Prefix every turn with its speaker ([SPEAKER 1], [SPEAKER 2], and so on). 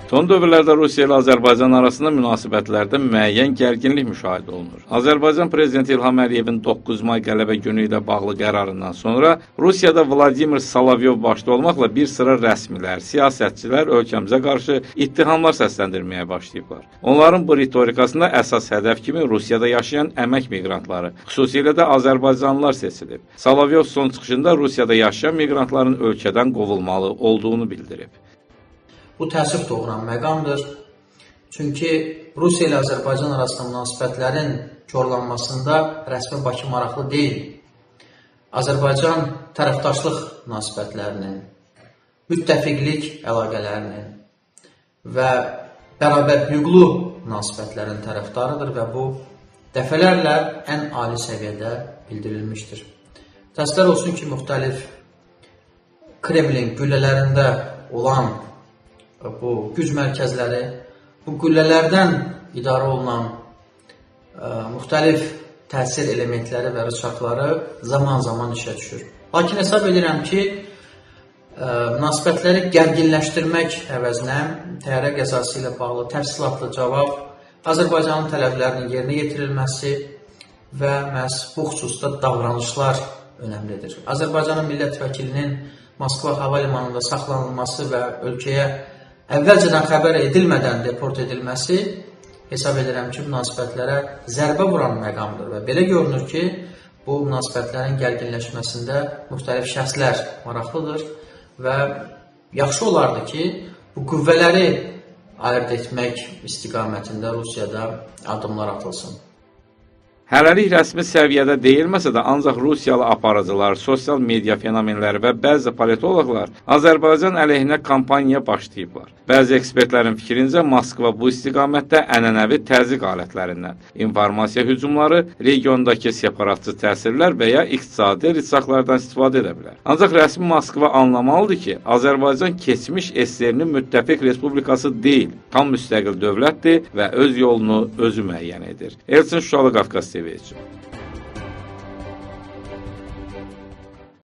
[SPEAKER 1] Son dövrlərdə Rusiya ilə Azərbaycan arasında münasibətlərdə müəyyən gərginlik müşahidə olunur. Azərbaycan Prezidenti İlham Əliyevin 9 may qələbə günü ilə bağlı qərarından sonra Rusiyada Vladimir Solovyov başda olmaqla bir sıra rəsmilər, siyasətçilər ölkəmizə qarşı ittihamlar səsləndirməyə başlayıblar. Onların bu ritorikasında əsas hədəf kimi Rusiyada yaşayan əmək miqrantları, xüsusilə də Azərbaycanlılar seçilib. Solovyov son çıxışında Rusiyada yaşayan miqrantların ölkədən qovulmalı olduğunu bildirib.
[SPEAKER 2] Bu təəssüf doğuran məqamdır. Çünki Rusiya ilə Azərbaycan arasında münasibətlərin korlanmasında rəsmi Bakı maraqlı deyil. Azərbaycan tərəfdaşlıq münasibətlərinin, müttəfiqlik əlaqələrinin və bərabər hüquqlu münasibətlərin tərəfdarıdır və bu dəfələrlə ən ali səviyyədə bildirilmişdir. Təəssüflər olsun ki, müxtəlif Kremlin qüllələrində olan bu güc mərkəzləri, bu qüllələrdən idarə olunan müxtəlif təsir elementləri və rıçaqları zaman-zaman işə düşür. Lakin hesab edirəm ki, münasibətləri gərginləşdirmək əvəzinə təyyarə qəzası ilə bağlı təfsilatlı cavab, Azərbaycanın tələblərinin yerinə yetirilməsi və məhz bu xüsusda davranışlar önəmlidir. Azərbaycanın millət vəkilinin Moskva hava limanında saxlanılması və ölkəyə əvvəlcədən xəbər edilmədən deport edilməsi hesab edirəm ki, münasibətlərə zərbə vuran məqamdır və belə görünür ki, bu münasibətlərin gərginləşməsində müxtəlif şəxslər maraqlıdır və yaxşı olardı ki, bu qüvvələri ayırt etmək istiqamətində Rusiyada addımlar atılsın.
[SPEAKER 1] Hələlik rəsmi səviyyədə deyilməsə də, ancaq Rusiyalı aparıcılar, sosial media fenomenləri və bəzi politologlar Azərbaycan əleyhinə kampaniya başlayıblar. Bəzi ekspertlərin fikrincə, Moskva bu istiqamətdə ənənəvi təzyiq alətlərindən, informasiya hücumları, regiondakı separatçı təsirlər və ya iqtisadi rıçaqlardan istifadə edə bilər. Ancaq rəsmi Moskva anlamalıdır ki, Azərbaycan keçmiş SSR-nin müttəfiq respublikası deyil, tam müstəqil dövlətdir və öz yolunu özü müəyyən edir. Elçin Şuşalı, Qafqaz TV üçün.